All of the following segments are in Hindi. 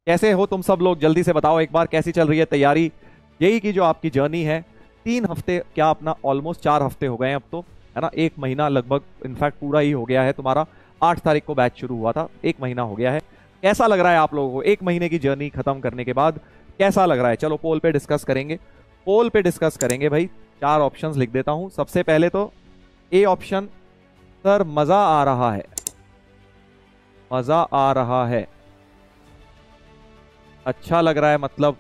कैसे हो तुम सब लोग? जल्दी से बताओ एक बार, कैसी चल रही है तैयारी? यही की जो आपकी जर्नी है, 3 हफ्ते क्या अपना ऑलमोस्ट 4 हफ्ते हो गए हैं अब तो, है ना? 1 महीना लगभग, इनफैक्ट पूरा ही हो गया है तुम्हारा। 8 तारीख को बैच शुरू हुआ था, 1 महीना हो गया है। कैसा लग रहा है आप लोगों को 1 महीने की जर्नी खत्म करने के बाद? कैसा लग रहा है? चलो पोल पे डिस्कस करेंगे, पोल पे डिस्कस करेंगे भाई। 4 ऑप्शंस लिख देता हूं। सबसे पहले तो ए ऑप्शन, सर मजा आ रहा है, मजा आ रहा है, अच्छा लग रहा है मतलब।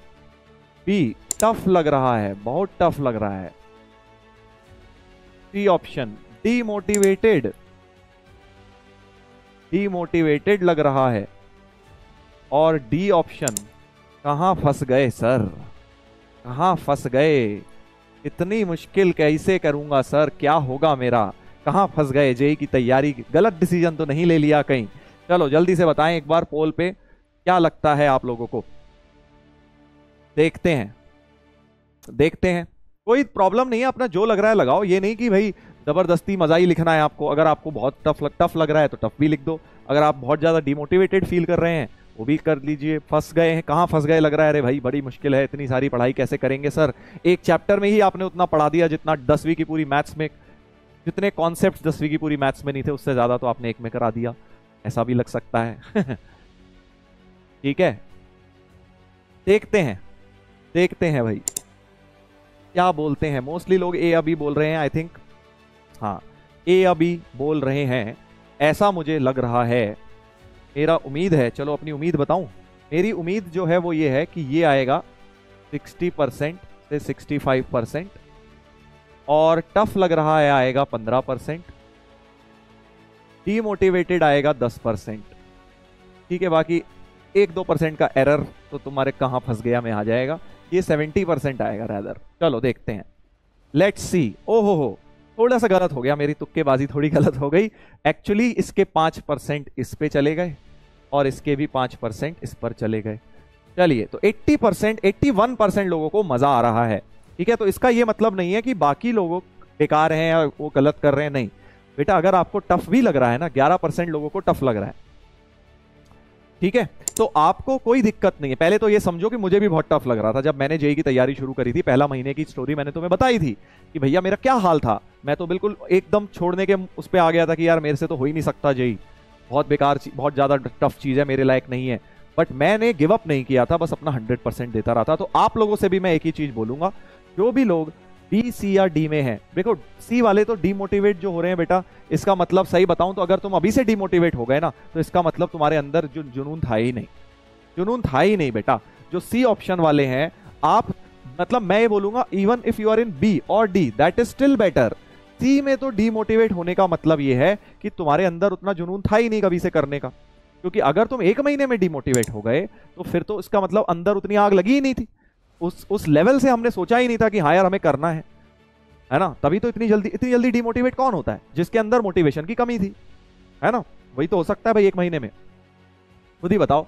बी, टफ लग रहा है, बहुत टफ लग रहा है। सी ऑप्शन, डीमोटिवेटेड, डीमोटिवेटेड लग रहा है। और डी ऑप्शन, कहां फंस गए सर, कहां फंस गए, इतनी मुश्किल कैसे करूंगा सर, क्या होगा मेरा, कहां फंस गए, जेई की तैयारी, गलत डिसीजन तो नहीं ले लिया कहीं? चलो जल्दी से बताएं एक बार पोल पे क्या लगता है आप लोगों को। देखते हैं, देखते हैं। कोई प्रॉब्लम नहीं है, अपना जो लग रहा है लगाओ। ये नहीं कि भाई जबरदस्ती मजा ही लिखना है आपको। अगर आपको बहुत टफ लग रहा है तो टफ भी लिख दो। अगर आप बहुत ज्यादा डिमोटिवेटेड फील कर रहे हैं वो भी कर लीजिए। फंस गए हैं, कहां फंस गए लग रहा है, अरे भाई बड़ी मुश्किल है, इतनी सारी पढ़ाई कैसे करेंगे सर, एक चैप्टर में ही आपने उतना पढ़ा दिया जितना 10वीं की पूरी मैथ्स में, जितने कॉन्सेप्ट 10वीं की पूरी मैथ्स में नहीं थे उससे ज्यादा तो आपने एक में करा दिया। ऐसा भी लग सकता है। ठीक है, देखते हैं, देखते हैं भाई क्या बोलते हैं। मोस्टली लोग ए अभी बोल रहे हैं, आई थिंक। हाँ, ए अभी बोल रहे हैं, ऐसा मुझे लग रहा है, मेरा उम्मीद है। चलो अपनी उम्मीद बताऊं। मेरी उम्मीद जो है वो ये है कि ये आएगा 60% से 65%, और टफ लग रहा है आएगा 15%, डीमोटिवेटेड आएगा 10%। ठीक है, बाकी 1-2% का एरर तो तुम्हारे कहां फंस गया में आ जाएगा। ये 70% आएगा रैदर। चलो देखते हैं, लेट्स सी। ओहो हो, थोड़ा सा गलत हो गया, मेरी तुक्केबाजी थोड़ी गलत हो गई। एक्चुअली इसके 5% इस पे चले गए और इसके भी 5% इस पर चले गए। चलिए, तो 80%, 81% लोगों को मजा आ रहा है। ठीक है, तो इसका ये मतलब नहीं है कि बाकी लोगों बेकार हैं या वो गलत कर रहे हैं, नहीं बेटा। अगर आपको टफ भी लग रहा है ना, 11% लोगों को टफ लग रहा है, ठीक है, तो आपको कोई दिक्कत नहीं है। पहले तो ये समझो कि मुझे भी बहुत टफ लग रहा था जब मैंने जेई की तैयारी शुरू करी थी। पहला महीने की स्टोरी मैंने तुम्हें बताई थी कि भैया मेरा क्या हाल था। मैं तो बिल्कुल एकदम छोड़ने के उस पर आ गया था कि यार मेरे से तो हो ही नहीं सकता, जेई बहुत बेकार, बहुत ज्यादा टफ चीज है, मेरे लायक नहीं है। बट मैंने गिव अप नहीं किया था, बस अपना 100% देता रहा था। तो आप लोगों से भी मैं एक ही चीज बोलूंगा, जो भी लोग बी, सी या डी में हैं, देखो सी वाले तो डीमोटिवेट जो हो रहे हैं बेटा, इसका मतलब सही बताऊं तो अगर तुम अभी से डीमोटिवेट हो गए ना, तो इसका मतलब तुम्हारे अंदर जो जुनून था ही नहीं, जुनून था ही नहीं बेटा। जो सी ऑप्शन वाले हैं, आप मतलब मैं ये बोलूंगा, even if you are in B और D, that is still better. C में तो डीमोटिवेट होने का मतलब ये है कि तुम्हारे अंदर उतना जुनून था ही नहीं कभी से करने का। क्योंकि अगर तुम 1 महीने में डीमोटिवेट हो गए तो फिर तो इसका मतलब अंदर उतनी आग लगी ही नहीं थी, उस लेवल से हमने सोचा ही नहीं था कि हाँ यार हमें करना है ना। तभी तो इतनी जल्दी डीमोटिवेट कौन होता है? जिसके अंदर मोटिवेशन की कमी थी, है ना। वही तो हो सकता है भाई 1 महीने में। खुद ही बताओ,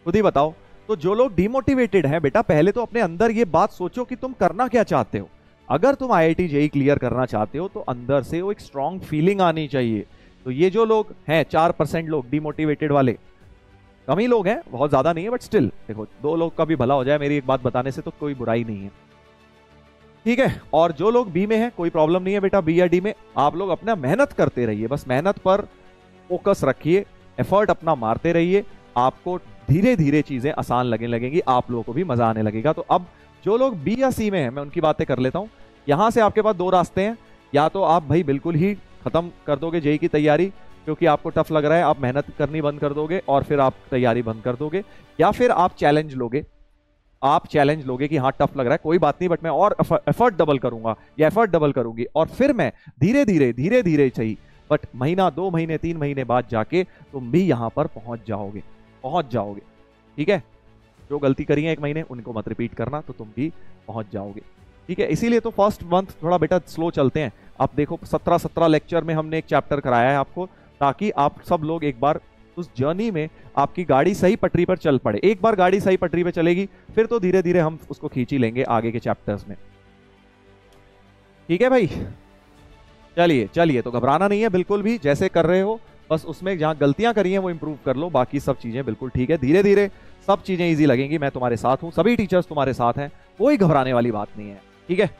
खुद ही बताओ। तो जो लोग डीमोटिवेटेड हैं बेटा, पहले तो अपने अंदर ये बात सोचो कि तुम करना क्या चाहते हो। अगर तुम आईआईटी जेईई क्लियर करना चाहते हो तो अंदर से वो एक स्ट्रॉन्ग फीलिंग आनी चाहिए। तो ये जो लोग हैं 4% लोग डीमोटिवेटेड वाले, कम ही लोग हैं, बहुत ज्यादा नहीं है, बट स्टिल देखो 2 लोग का भी भला हो जाए मेरी एक बात बताने से, तो कोई बुराई नहीं है, ठीक है। और जो लोग बी में हैं, कोई प्रॉब्लम नहीं है बेटा, बी या डी में आप लोग अपना मेहनत करते रहिए, बस मेहनत पर फोकस रखिए, एफर्ट अपना मारते रहिए। आपको धीरे धीरे चीजें आसान लगने लगेंगी, आप लोगों को भी मजा आने लगेगा। तो अब जो लोग बी या सी में हैं, मैं उनकी बातें कर लेता हूं। यहां से आपके पास 2 रास्ते हैं, या तो आप भाई बिल्कुल ही खत्म कर दोगे जेईई की तैयारी क्योंकि आपको टफ लग रहा है, आप मेहनत करनी बंद कर दोगे और फिर आप तैयारी बंद कर दोगे, या फिर आप चैलेंज लोगे। आप चैलेंज लोगे कि हाँ टफ लग रहा है, कोई बात नहीं, बट मैं और एफर्ट डबल करूंगा या एफर्ट डबल करूंगी, और फिर मैं धीरे धीरे सही, बट महीना 2 महीने 3 महीने बाद जाके तुम भी यहां पर पहुंच जाओगे, ठीक है। जो गलती करी है 1 महीने उनको मत रिपीट करना, तो तुम भी पहुंच जाओगे, ठीक है। इसीलिए तो फर्स्ट मंथ थोड़ा बेटा स्लो चलते हैं। आप देखो 17 लेक्चर में हमने एक चैप्टर कराया है आपको, ताकि आप सब लोग एक बार उस जर्नी में आपकी गाड़ी सही पटरी पर चल पड़े। एक बार गाड़ी सही पटरी पर चलेगी फिर तो धीरे धीरे हम उसको खींच ही लेंगे आगे के चैप्टर्स में, ठीक है भाई। चलिए चलिए, तो घबराना नहीं है बिल्कुल भी, जैसे कर रहे हो बस उसमें जहां गलतियां करी हैं वो इंप्रूव कर लो, बाकी सब चीजें बिल्कुल ठीक है। धीरे धीरे सब चीजें इजी लगेंगी, मैं तुम्हारे साथ हूं, सभी टीचर्स तुम्हारे साथ हैं, कोई घबराने वाली बात नहीं है, ठीक है।